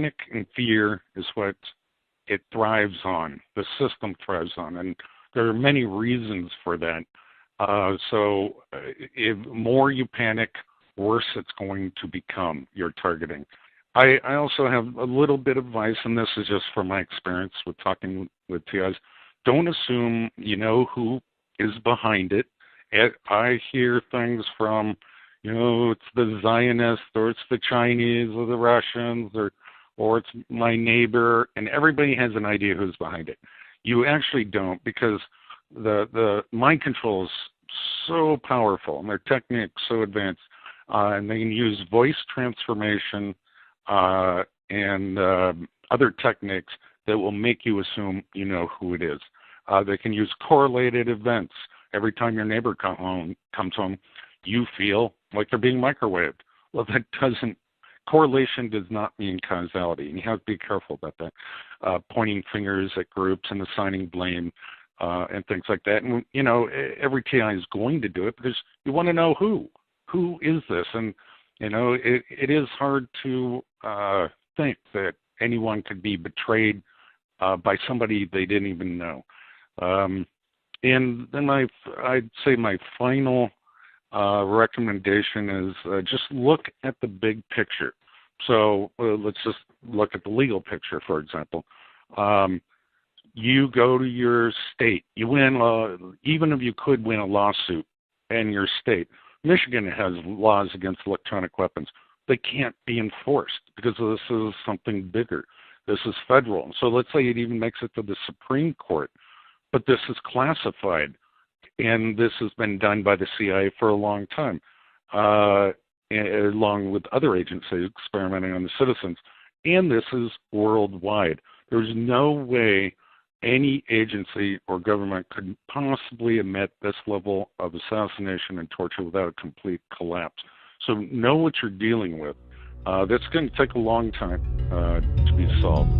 panic and fear is what it thrives on, the system thrives on, and there are many reasons for that. So if more you panic, worse it's going to become, your targeting. I also have a little bit of advice, and this is just from my experience with talking with TIs. Don't assume you know who is behind it. I hear things from, it's the Zionists, or it's the Chinese, or the Russians, or it's my neighbor, and everybody has an idea who's behind it. You actually don't, because the mind control is so powerful, and their techniques so advanced, and they can use voice transformation and other techniques that will make you assume you know who it is. They can use correlated events. Every time your neighbor comes home, you feel like they're being microwaved. Well, correlation does not mean causality, and you have to be careful about that. Pointing fingers at groups and assigning blame and things like that. And, every TI is going to do it because you want to know who. Who is this? And, it is hard to think that anyone could be betrayed by somebody they didn't even know. And then I'd say my final recommendation is just look at the big picture. So let's just look at the legal picture, for example. You go to your state. You win, even if you could win a lawsuit in your state. Michigan has laws against electronic weapons. They can't be enforced because this is something bigger. This is federal. So let's say it even makes it to the Supreme Court. But this is classified, and this has been done by the CIA for a long time, along with other agencies experimenting on the citizens. And this is worldwide. There's no way any agency or government could possibly admit this level of assassination and torture without a complete collapse. So know what you're dealing with. That's going to take a long time to be solved.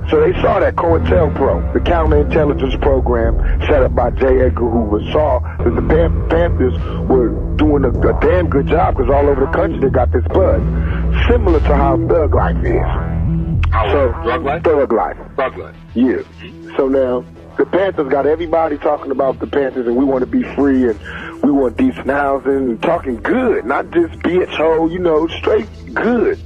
So they saw that COINTELPRO, the counterintelligence program set up by J. Edgar Hoover, saw that the Panthers were doing a damn good job because all over the country they got this buzz. Similar to how Thug Life is. Drug Life? Thug Life. Thug Life. Yeah. So now, the Panthers got everybody talking about the Panthers and we want to be free and we want decent housing and talking good, not just bitch hole, straight good.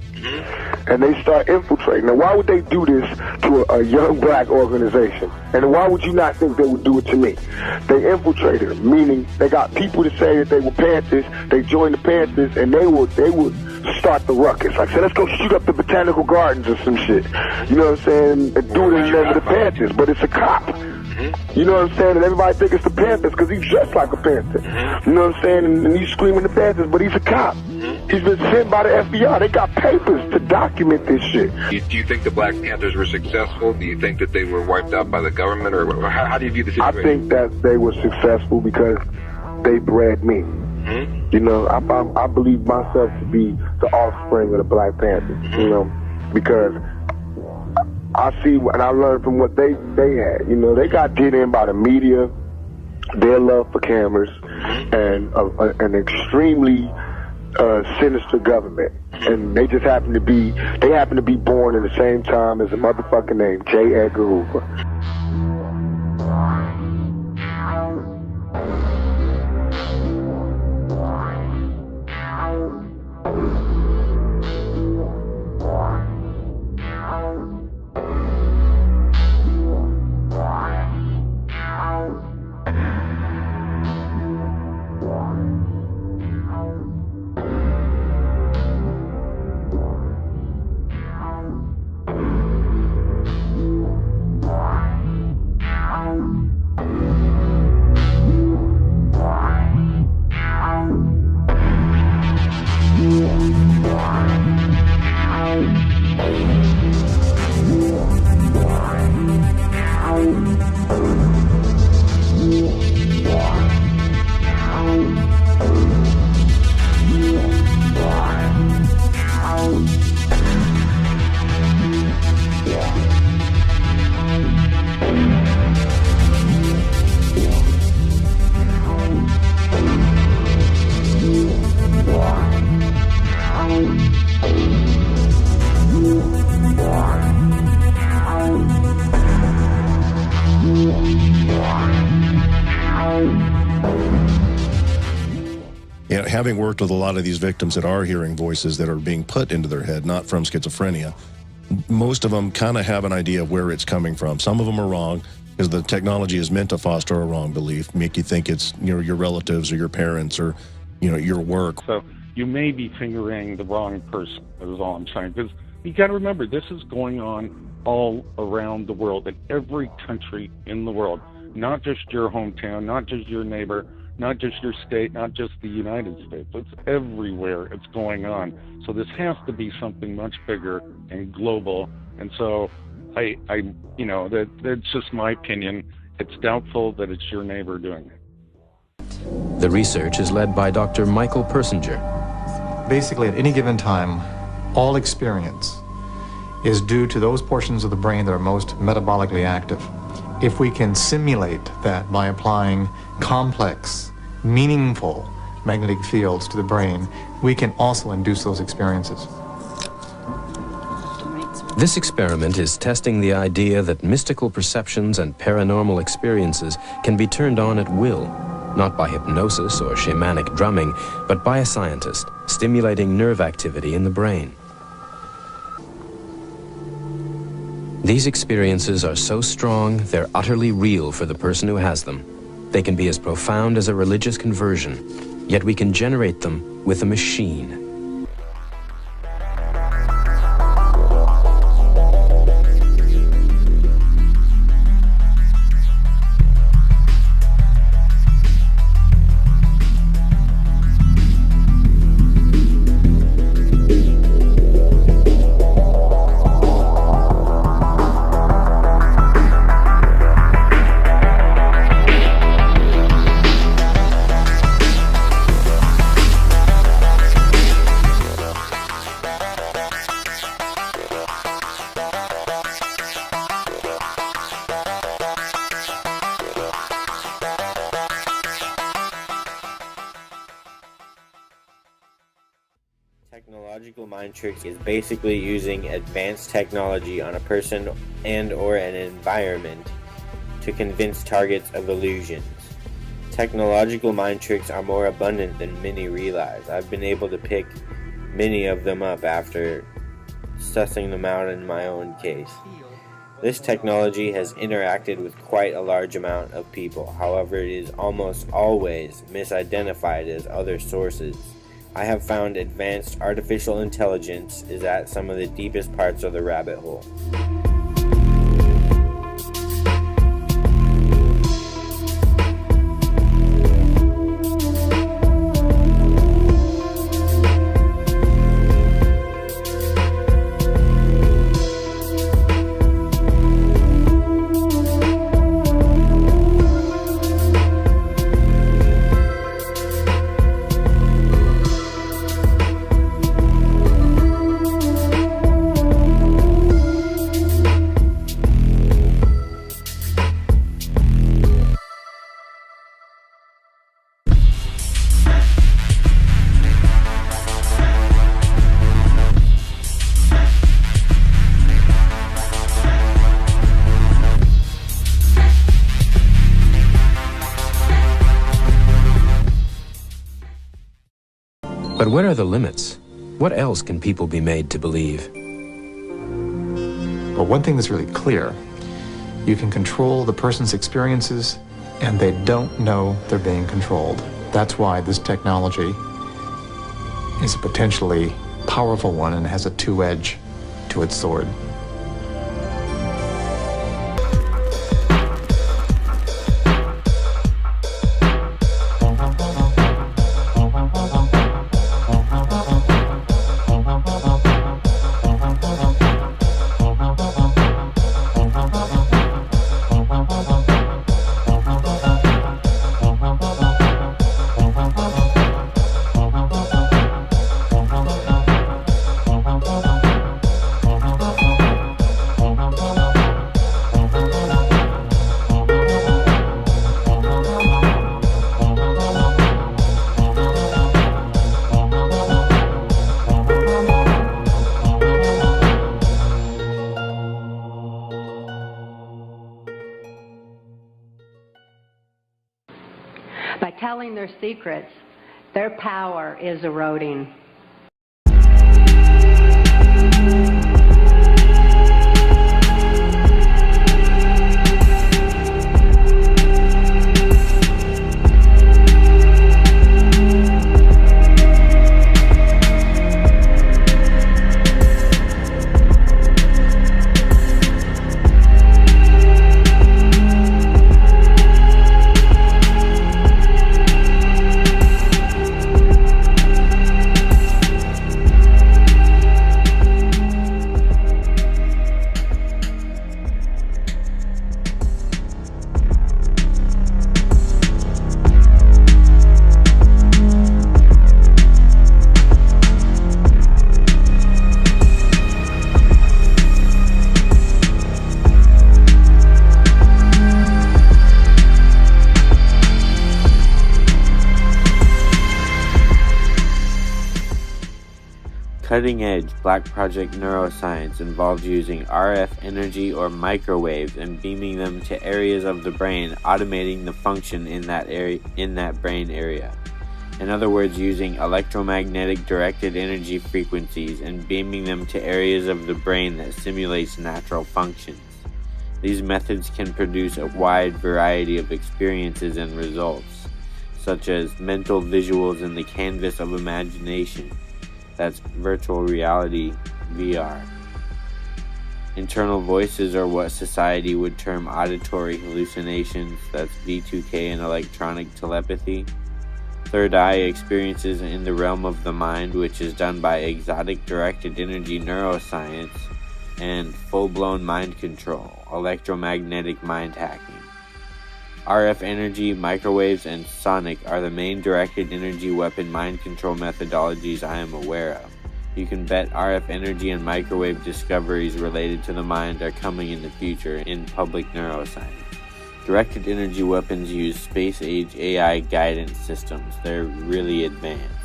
And they start infiltrating. Now, why would they do this to a young black organization? And why would you not think they would do it to me? They infiltrated them, meaning they got people to say that they were Panthers, they joined the Panthers, and they would start the ruckus. Like, say, let's go shoot up the Botanical Gardens or some shit. You know what I'm saying? And do it in the name of the Panthers, but it's a cop. You know what I'm saying? And everybody think it's the Panthers because he's dressed like a Panther. You know what I'm saying? And he's screaming the Panthers, but he's a cop. He's been sent by the FBI. They got papers to document this shit. Do you think the Black Panthers were successful? Do you think that they were wiped out by the government? Or how do you view the situation? I think that they were successful because they bred me. I believe myself to be the offspring of the Black Panthers, because I see and I learned from what they had. They got did in by the media, their love for cameras, and an extremely sinister government. And they just happen to be born in the same time as a motherfucker named J. Edgar Hoover. having worked with a lot of these victims that are hearing voices that are being put into their head, not from schizophrenia, most of them kind of have an idea of where it's coming from. Some of them are wrong, because the technology is meant to foster a wrong belief, make you think it's, you know, your relatives or your parents or, you know, your work. So you may be fingering the wrong person, is all I'm saying. Because you got to remember, this is going on all around the world, in every country in the world, not just your hometown, not just your neighbor, not just your state, not just the United States. It's everywhere it's going on. So this has to be something much bigger and global. And so I you know, that's just my opinion. It's doubtful that it's your neighbor doing it. The research is led by Dr. Michael Persinger. Basically, at any given time, all experience is due to those portions of the brain that are most metabolically active. If we can simulate that by applying complex, meaningful magnetic fields to the brain, we can also induce those experiences. This experiment is testing the idea that mystical perceptions and paranormal experiences can be turned on at will, not by hypnosis or shamanic drumming, but by a scientist, stimulating nerve activity in the brain. These experiences are so strong, they're utterly real for the person who has them. They can be as profound as a religious conversion, yet we can generate them with a machine. Technological mind tricks is basically using advanced technology on a person and or an environment to convince targets of illusions. Technological mind tricks are more abundant than many realize. I've been able to pick many of them up after sussing them out in my own case. This technology has interacted with quite a large amount of people. However, it is almost always misidentified as other sources. I have found advanced artificial intelligence is at some of the deepest parts of the rabbit hole. But what are the limits? What else can people be made to believe? But one thing that's really clear, you can control the person's experiences and they don't know they're being controlled. That's why this technology is a potentially powerful one and has a two-edge to its sword. By telling their secrets, Their power is eroding. Cutting-edge Black Project neuroscience involves using RF energy or microwaves and beaming them to areas of the brain, automating the function in that brain area. In other words, using electromagnetic directed energy frequencies and beaming them to areas of the brain that simulates natural functions. These methods can produce a wide variety of experiences and results, such as mental visuals in the canvas of imagination. That's virtual reality, VR. Internal voices are what society would term auditory hallucinations. That's V2K and electronic telepathy. Third eye experiences in the realm of the mind, which is done by exotic directed energy neuroscience. And full-blown mind control, electromagnetic mind hacking. RF energy, microwaves, and sonic are the main directed energy weapon mind control methodologies I am aware of. You can bet RF energy and microwave discoveries related to the mind are coming in the future in public neuroscience. Directed energy weapons use space-age AI guidance systems. They're really advanced.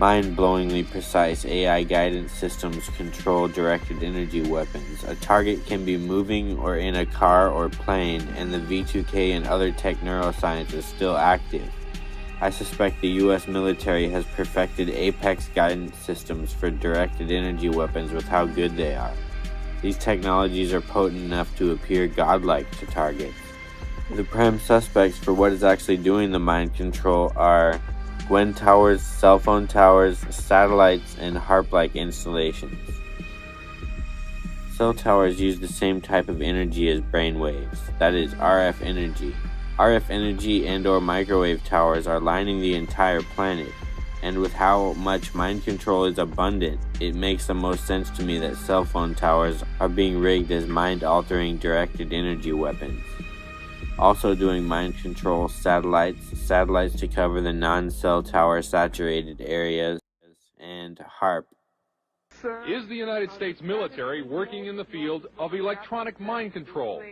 Mind-blowingly precise AI guidance systems control directed energy weapons. A target can be moving or in a car or plane, and the V2K and other tech neuroscience is still active. I suspect the US military has perfected apex guidance systems for directed energy weapons with how good they are. These technologies are potent enough to appear godlike to targets. The prime suspects for what is actually doing the mind control are Gwen towers, cell phone towers, satellites, and HARP-like installations. Cell towers use the same type of energy as brainwaves, that is RF energy. RF energy and/or microwave towers are lining the entire planet, and with how much mind control is abundant, it makes the most sense to me that cell phone towers are being rigged as mind-altering directed energy weapons. Also doing mind control satellites to cover the non-cell tower saturated areas, and HARP. Is the United States military working in the field of electronic mind control?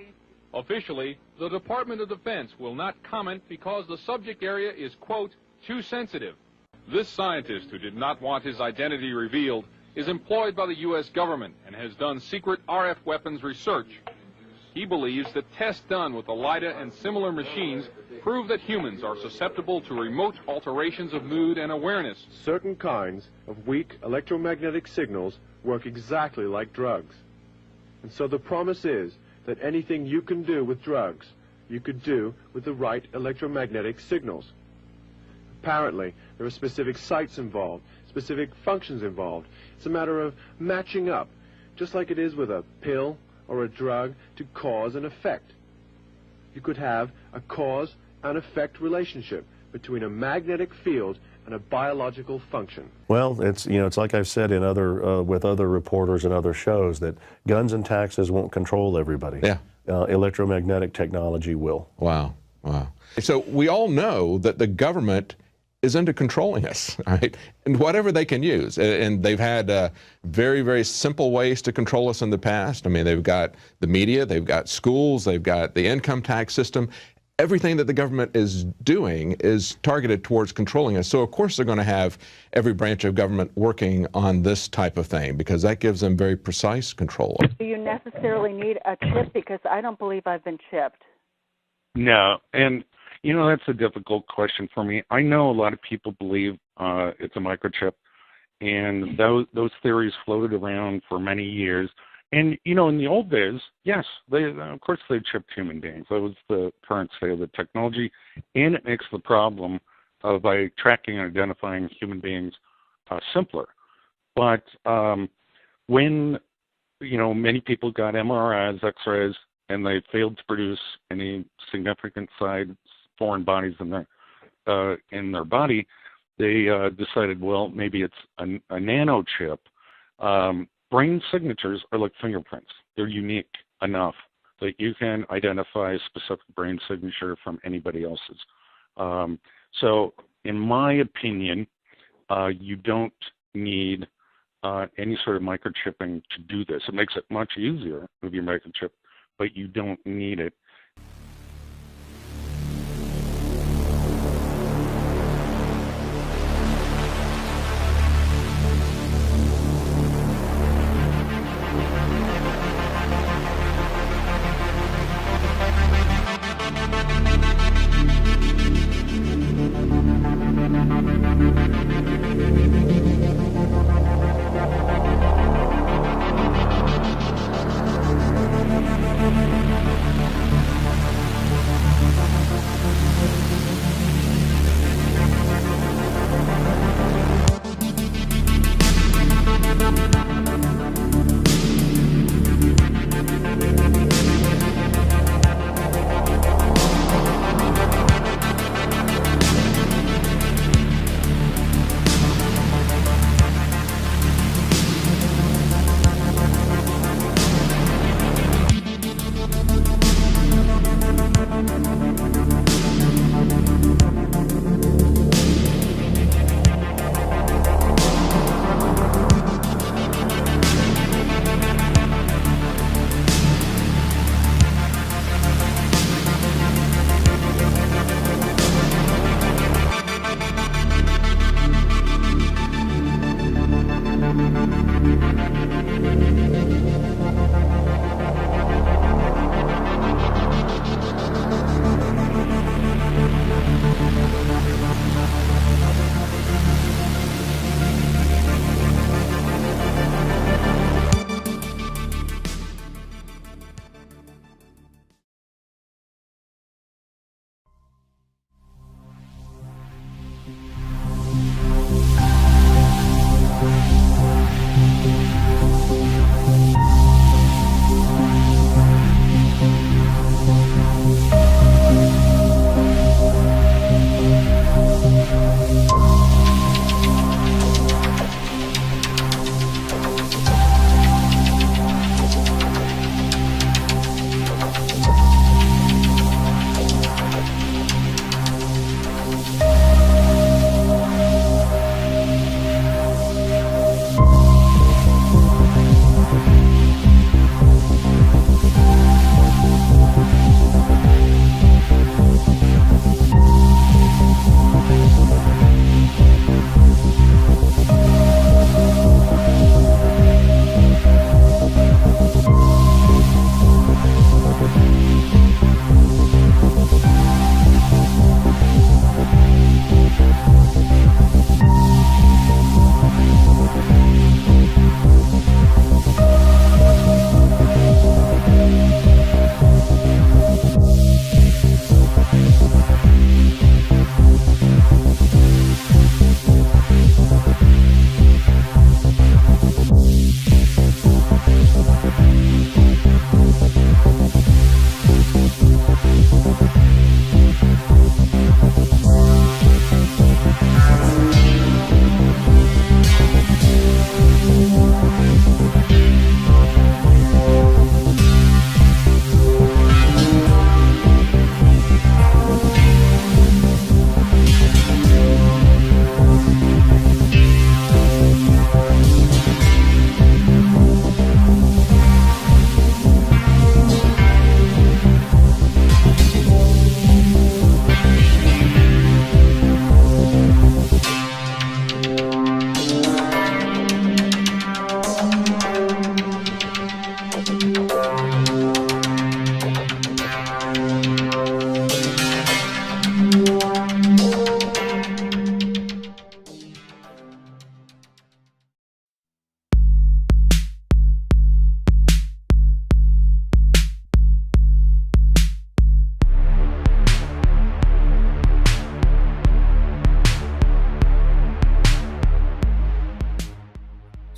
Officially, the Department of Defense will not comment because the subject area is, quote, too sensitive. This scientist, who did not want his identity revealed, is employed by the U.S. government and has done secret RF weapons research. He believes that tests done with the LIDA and similar machines prove that humans are susceptible to remote alterations of mood and awareness. Certain kinds of weak electromagnetic signals work exactly like drugs. And so the promise is that anything you can do with drugs, you could do with the right electromagnetic signals. Apparently, there are specific sites involved, specific functions involved. It's a matter of matching up, just like it is with a pill or a drug, to cause and effect. You could have a cause and effect relationship between a magnetic field and a biological function. Well, it's like I've said in with other reporters and other shows, that guns and taxes won't control everybody. Yeah. Electromagnetic technology will. Wow. So we all know that the government is into controlling us, right? And whatever they can use. And they've had very, very simple ways to control us in the past. I mean, they've got the media, they've got schools, they've got the income tax system. Everything that the government is doing is targeted towards controlling us. So, of course, they're going to have every branch of government working on this type of thing, because that gives them very precise control. Do you necessarily need a chip? Because I don't believe I've been chipped. No, and That's a difficult question for me. I know a lot of people believe it's a microchip, and those theories floated around for many years. And, in the old days, yes, of course they chipped human beings. That was the current state of the technology, and it makes the problem by tracking and identifying human beings simpler. But when, many people got MRIs, X-rays, and they failed to produce any significant size foreign bodies in their body, they decided, well, maybe it's a nanochip. Brain signatures are like fingerprints. They're unique enough that you can identify a specific brain signature from anybody else's. So, in my opinion, you don't need any sort of microchipping to do this. It makes it much easier with your microchip, but you don't need it.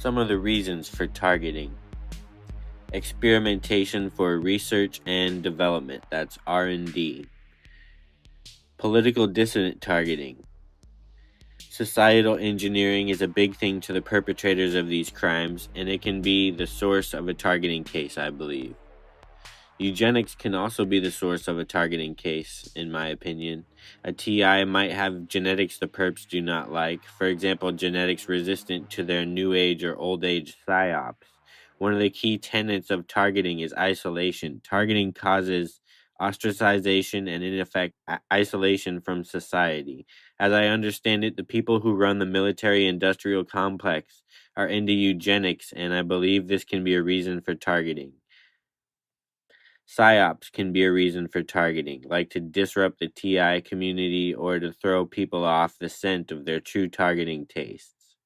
Some of the reasons for targeting: experimentation for research and development, that's R&D. Political dissident targeting. Societal engineering is a big thing to the perpetrators of these crimes, and it can be the source of a targeting case, I believe. Eugenics can also be the source of a targeting case, in my opinion. A TI might have genetics the perps do not like, for example, genetics resistant to their new age or old age PSYOPS. One of the key tenets of targeting is isolation. Targeting causes ostracization and, in effect, isolation from society. As I understand it, the people who run the military-industrial complex are into eugenics, and I believe this can be a reason for targeting. PSYOPs can be a reason for targeting, like to disrupt the TI community or to throw people off the scent of their true targeting tastes.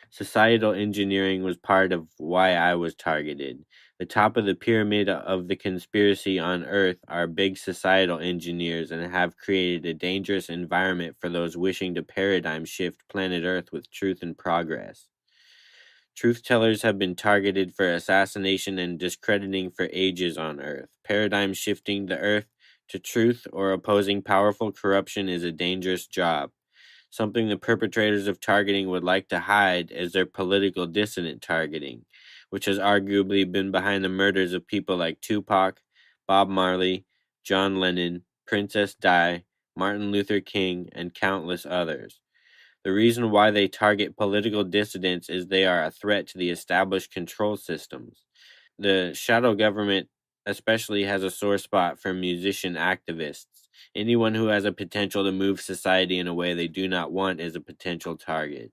Societal engineering was part of why I was targeted. The top of the pyramid of the conspiracy on Earth are big societal engineers and have created a dangerous environment for those wishing to paradigm shift planet Earth with truth and progress. Truth tellers have been targeted for assassination and discrediting for ages on Earth. Paradigm shifting the Earth to truth or opposing powerful corruption is a dangerous job. Something the perpetrators of targeting would like to hide is their political dissident targeting, which has arguably been behind the murders of people like Tupac, Bob Marley, John Lennon, Princess Di, Martin Luther King, and countless others. The reason why they target political dissidents is they are a threat to the established control systems. The shadow government especially has a sore spot for musician activists. Anyone who has a potential to move society in a way they do not want is a potential target.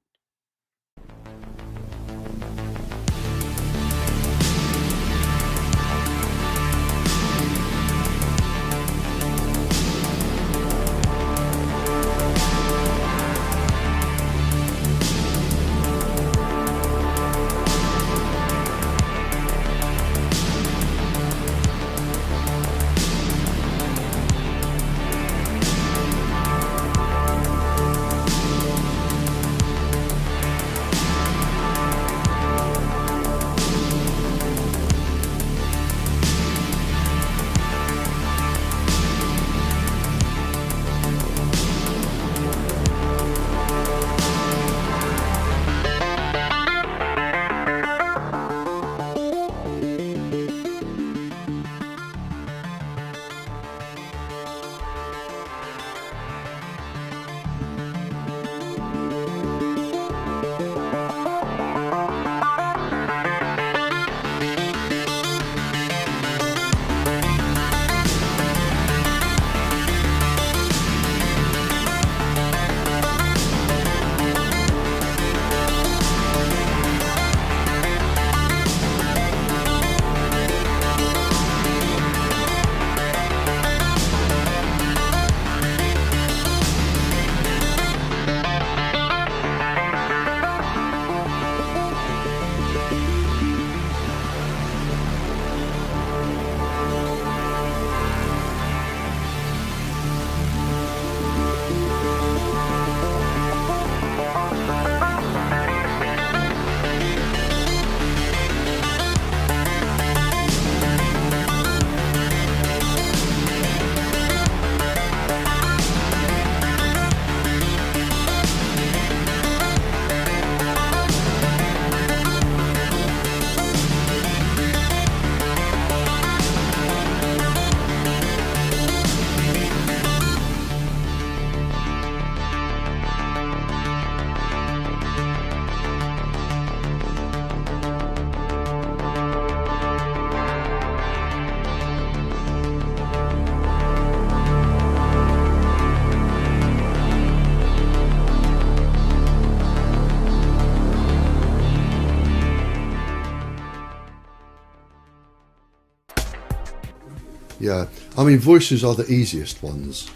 Yeah, I mean, voices are the easiest ones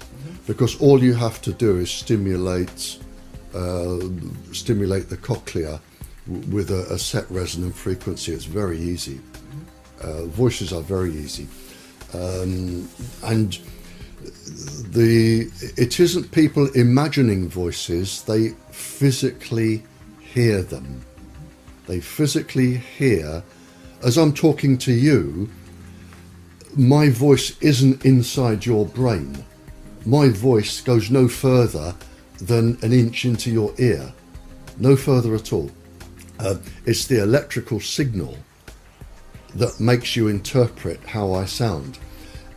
because all you have to do is stimulate the cochlea with a set resonant frequency. It's very easy. Voices are very easy, and it isn't people imagining voices; they physically hear them. They physically hear, as I'm talking to you, my voice isn't inside your brain. My voice goes no further than an inch into your ear, no further at all. It's the electrical signal that makes you interpret how I sound.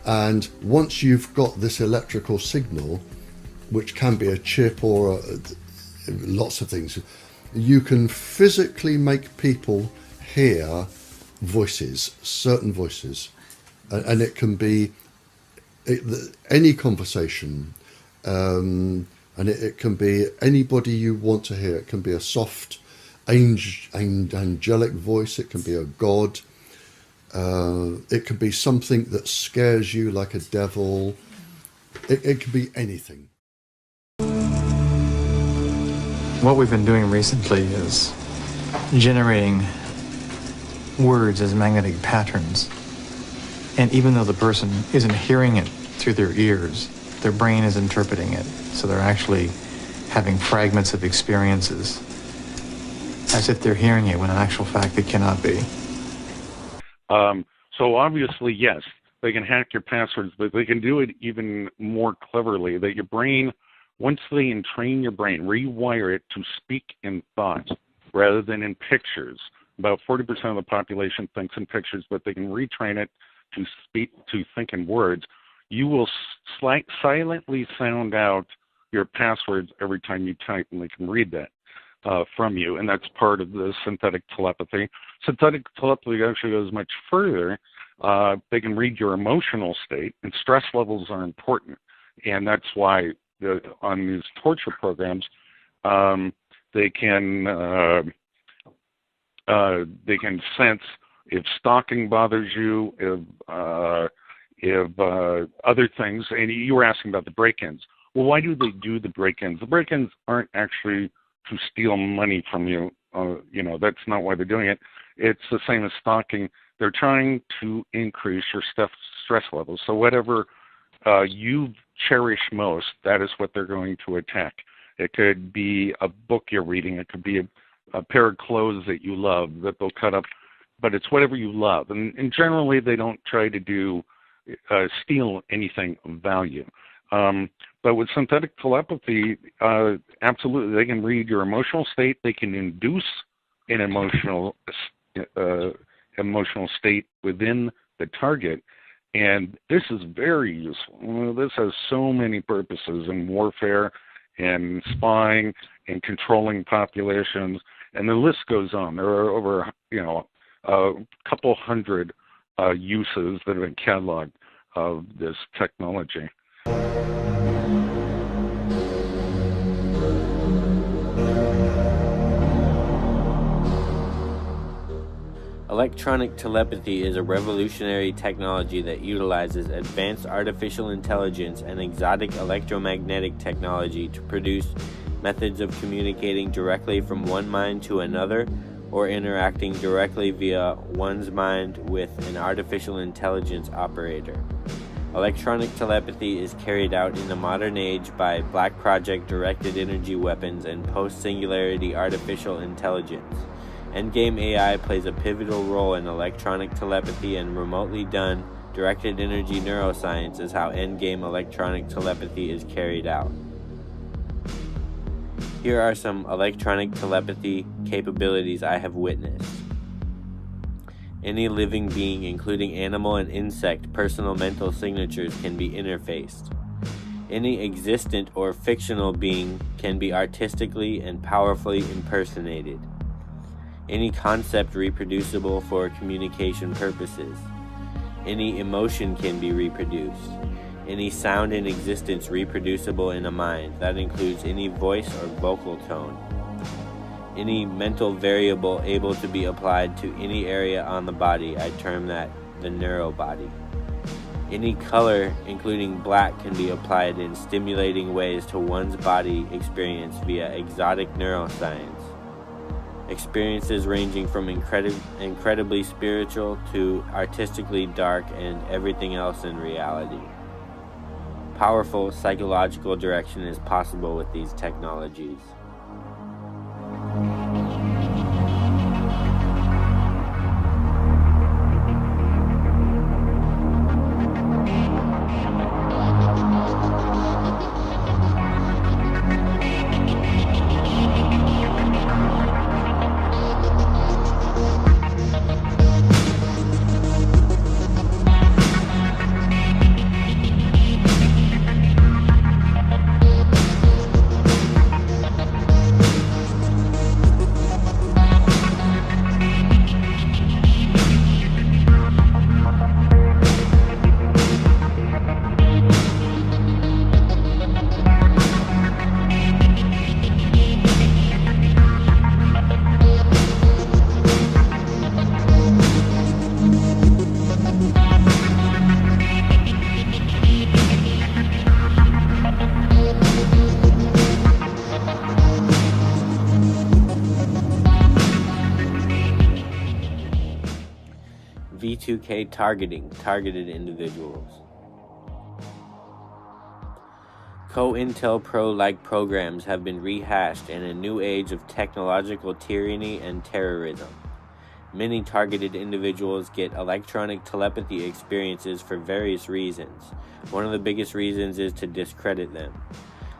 And once you've got this electrical signal, which can be a chip or lots of things, you can physically make people hear voices, certain voices. And it can be any conversation, and it can be anybody you want to hear. It can be a soft, angelic voice. It can be a god. It can be something that scares you, like a devil. It can be anything. What we've been doing recently is generating words as magnetic patterns. And even though the person isn't hearing it through their ears, their brain is interpreting it. So they're actually having fragments of experiences as if they're hearing it when in actual fact it cannot be. So obviously, yes, they can hack your passwords, but they can do it even more cleverly. That your brain, once they entrain your brain, rewire it to speak in thought rather than in pictures. About 40% of the population thinks in pictures, but they can retrain it to speak, to think in words. You will silently sound out your passwords every time you type, and they can read that from you, and that's part of the synthetic telepathy. Synthetic telepathy actually goes much further. They can read your emotional state, and stress levels are important, and that's why on these torture programs, they can sense if stalking bothers you, if other things. And you were asking about the break-ins. Well, why do they do the break-ins? The break-ins aren't actually to steal money from you. That's not why they're doing it. It's the same as stalking. They're trying to increase your stress levels. So whatever you cherish most, that is what they're going to attack. It could be a book you're reading. It could be a pair of clothes that you love that they'll cut up. But it's whatever you love. And generally, they don't try to steal anything of value. But with synthetic telepathy, absolutely, they can read your emotional state. They can induce an emotional state within the target. And this is very useful. This has so many purposes in warfare and spying and controlling populations. And the list goes on. There are over, a couple hundred uses that have been cataloged of this technology. Electronic telepathy is a revolutionary technology that utilizes advanced artificial intelligence and exotic electromagnetic technology to produce methods of communicating directly from one mind to another, or interacting directly via one's mind with an artificial intelligence operator. Electronic telepathy is carried out in the modern age by Black Project directed energy weapons and post-singularity artificial intelligence. Endgame AI plays a pivotal role in electronic telepathy, and remotely done directed energy neuroscience is how endgame electronic telepathy is carried out. Here are some electronic telepathy capabilities I have witnessed. Any living being, including animal and insect, personal mental signatures can be interfaced. Any existent or fictional being can be artistically and powerfully impersonated. Any concept reproducible for communication purposes. Any emotion can be reproduced. Any sound in existence reproducible in a mind. That includes any voice or vocal tone. Any mental variable able to be applied to any area on the body. I term that the neurobody. Any color, including black, can be applied in stimulating ways to one's body experience via exotic neuroscience. Experiences ranging from incredibly spiritual to artistically dark and everything else in reality. Powerful psychological direction is possible with these technologies. V2K targeting, targeted individuals. COINTELPRO-like programs have been rehashed in a new age of technological tyranny and terrorism. Many targeted individuals get electronic telepathy experiences for various reasons. One of the biggest reasons is to discredit them.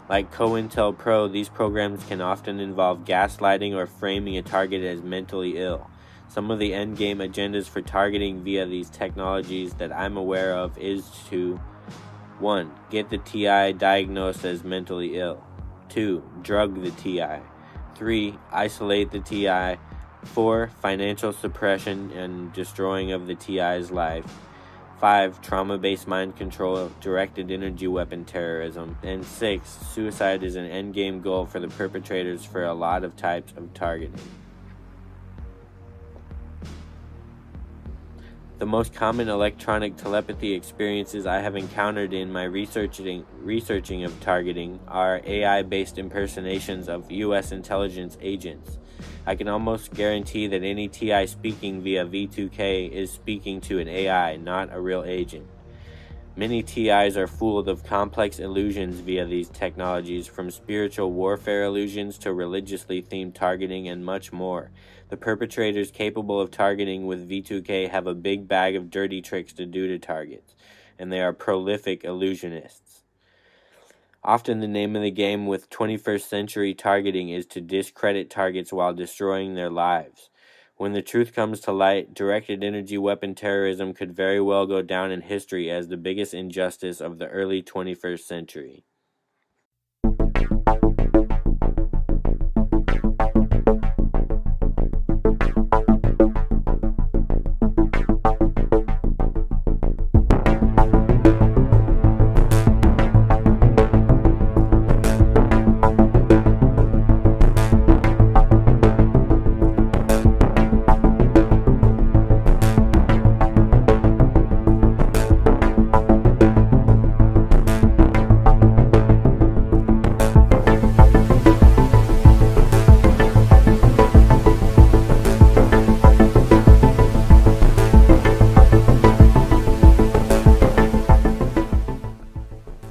Like COINTELPRO, these programs can often involve gaslighting or framing a target as mentally ill. Some of the endgame agendas for targeting via these technologies that I'm aware of is to 1. Get the TI diagnosed as mentally ill. 2. Drug the TI. 3. Isolate the TI. 4. Financial suppression and destroying of the TI's life. 5. Trauma-based mind control, directed energy weapon terrorism. And 6. Suicide is an endgame goal for the perpetrators for a lot of types of targeting. The most common electronic telepathy experiences I have encountered in my researching of targeting are AI-based impersonations of U.S. intelligence agents. I can almost guarantee that any TI speaking via V2K is speaking to an AI, not a real agent. Many TIs are fooled of complex illusions via these technologies, from spiritual warfare illusions to religiously themed targeting and much more. The perpetrators capable of targeting with V2K have a big bag of dirty tricks to do to targets, and they are prolific illusionists. Often the name of the game with 21st century targeting is to discredit targets while destroying their lives. When the truth comes to light, directed energy weapon terrorism could very well go down in history as the biggest injustice of the early 21st century.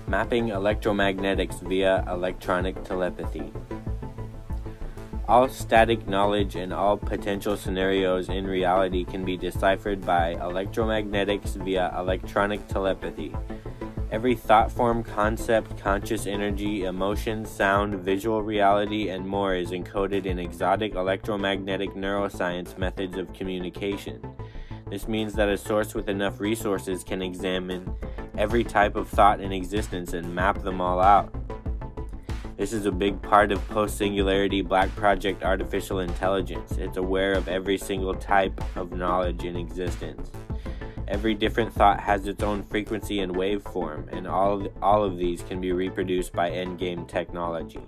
Mapping electromagnetics via electronic telepathy. All static knowledge and all potential scenarios in reality can be deciphered by electromagnetics via electronic telepathy. Every thought form, concept, conscious energy, emotion, sound, visual reality, and more is encoded in exotic electromagnetic neuroscience methods of communication. This means that a source with enough resources can examine every type of thought in existence and map them all out. This is a big part of post-singularity Black Project artificial intelligence. It's aware of every single type of knowledge in existence. Every different thought has its own frequency and waveform, and all of these can be reproduced by endgame technology.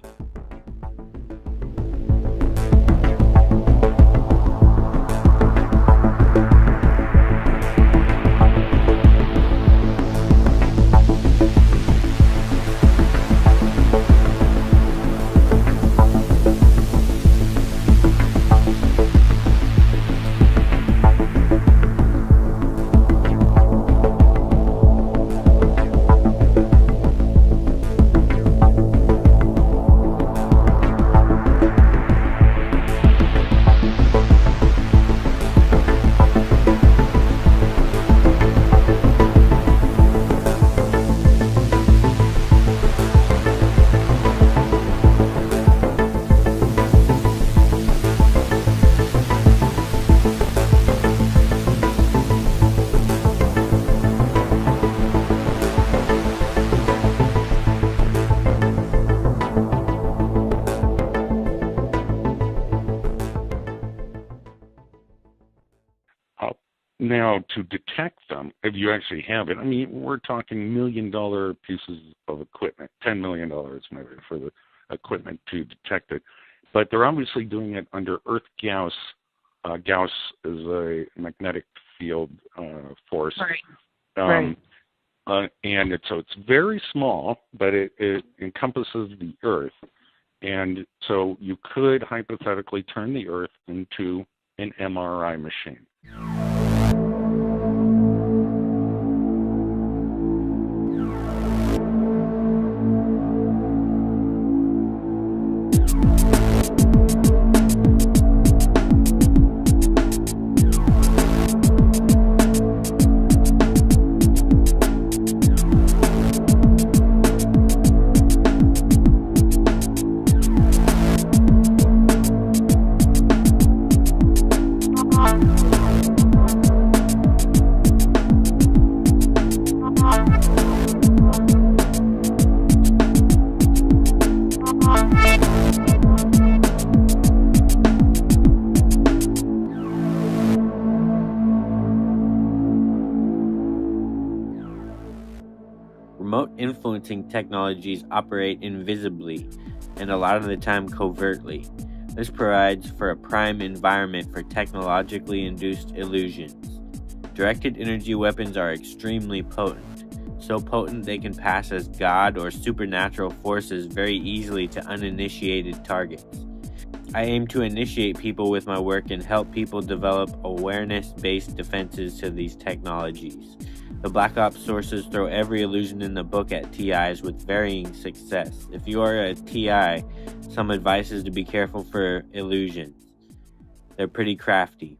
Now, to detect them, if you actually have it, I mean, we're talking $1 million pieces of equipment, $10 million maybe for the equipment to detect it. But they're obviously doing it under Earth Gauss. Gauss is a magnetic field force. Right. And so it's very small, but it encompasses the Earth. And so you could hypothetically turn the Earth into an MRI machine. influencing technologies operate invisibly and a lot of the time covertly. This provides for a prime environment for technologically induced illusions. Directed energy weapons are extremely potent, so potent they can pass as God or supernatural forces very easily to uninitiated targets. I aim to initiate people with my work and help people develop awareness-based defenses to these technologies. The Black Ops sources throw every illusion in the book at TIs with varying success. If you are a TI, some advice is to be careful for illusions. They're pretty crafty.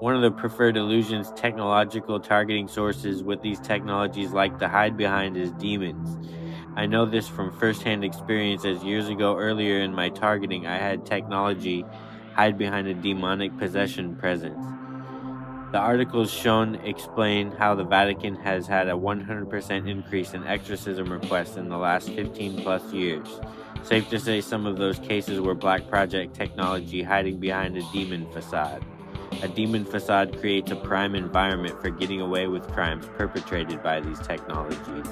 One of the preferred illusions technological targeting sources with these technologies like to hide behind is demons. I know this from first-hand experience, as years ago earlier in my targeting I had technology hide behind a demonic possession presence. The articles shown explain how the Vatican has had a 100% increase in exorcism requests in the last 15 plus years. Safe to say some of those cases were Black Project technology hiding behind a demon facade. A demon facade creates a prime environment for getting away with crimes perpetrated by these technologies.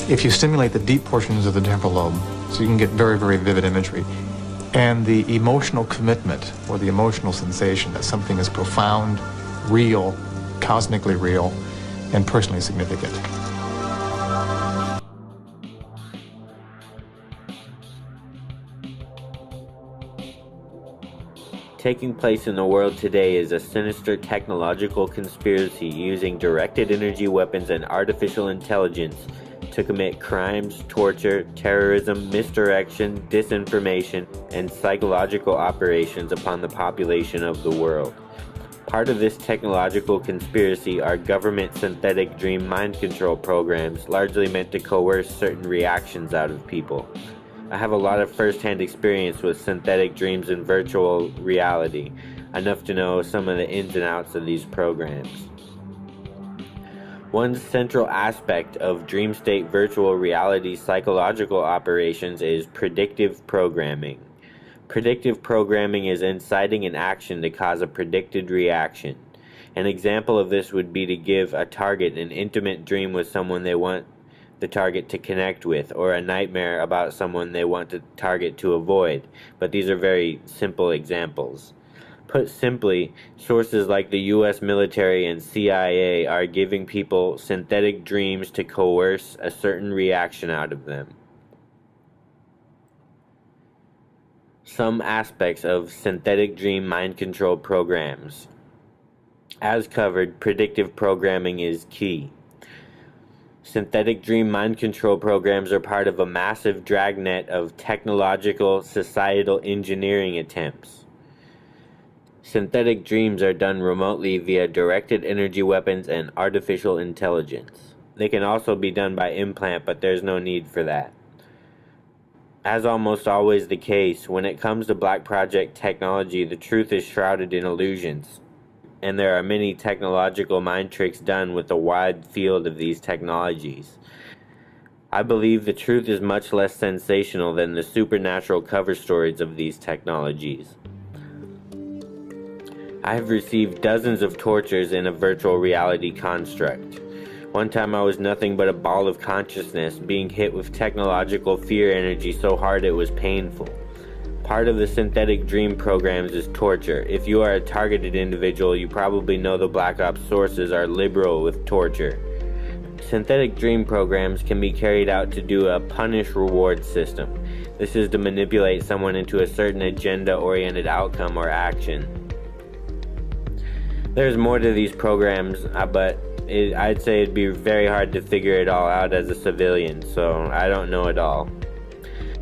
If you stimulate the deep portions of the temporal lobe, so you can get very, very vivid imagery, and the emotional commitment or the emotional sensation that something is profound, real, cosmically real, and personally significant. Taking place in the world today is a sinister technological conspiracy using directed energy weapons and artificial intelligence to commit crimes, torture, terrorism, misdirection, disinformation, and psychological operations upon the population of the world. Part of this technological conspiracy are government synthetic dream mind control programs largely meant to coerce certain reactions out of people. I have a lot of first-hand experience with synthetic dreams and virtual reality, enough to know some of the ins and outs of these programs. One central aspect of dream state virtual reality psychological operations is predictive programming. Predictive programming is inciting an action to cause a predicted reaction. An example of this would be to give a target an intimate dream with someone they want the target to connect with, or a nightmare about someone they want the target to avoid, but these are very simple examples. Put simply, sources like the US military and CIA are giving people synthetic dreams to coerce a certain reaction out of them. Some aspects of synthetic dream mind control programs. As covered, predictive programming is key. Synthetic dream mind control programs are part of a massive dragnet of technological societal engineering attempts. Synthetic dreams are done remotely via directed energy weapons and artificial intelligence. They can also be done by implant, but there's no need for that. As almost always the case, when it comes to Black Project technology, the truth is shrouded in illusions, and there are many technological mind tricks done with a wide field of these technologies. I believe the truth is much less sensational than the supernatural cover stories of these technologies. I have received dozens of tortures in a virtual reality construct. One time I was nothing but a ball of consciousness, being hit with technological fear energy so hard it was painful. Part of the synthetic dream programs is torture. If you are a targeted individual, you probably know the Black Ops sources are liberal with torture. Synthetic dream programs can be carried out to do a punish-reward system. This is to manipulate someone into a certain agenda-oriented outcome or action. There's more to these programs, but I'd say it'd be very hard to figure it all out as a civilian, so I don't know it all.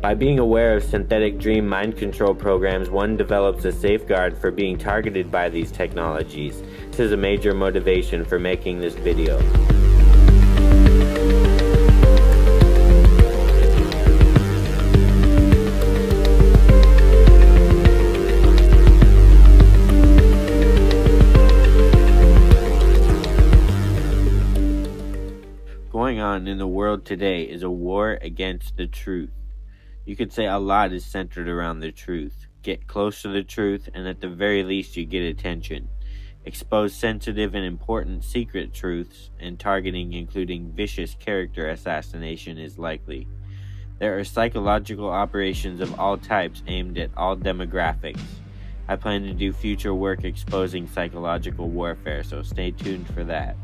By being aware of synthetic dream mind control programs, one develops a safeguard for being targeted by these technologies. This is a major motivation for making this video. Going on in the world today is a war against the truth. You could say a lot is centered around the truth. Get close to the truth, and at the very least you get attention. Expose sensitive and important secret truths, and targeting including vicious character assassination is likely. There are psychological operations of all types aimed at all demographics. I plan to do future work exposing psychological warfare, so stay tuned for that.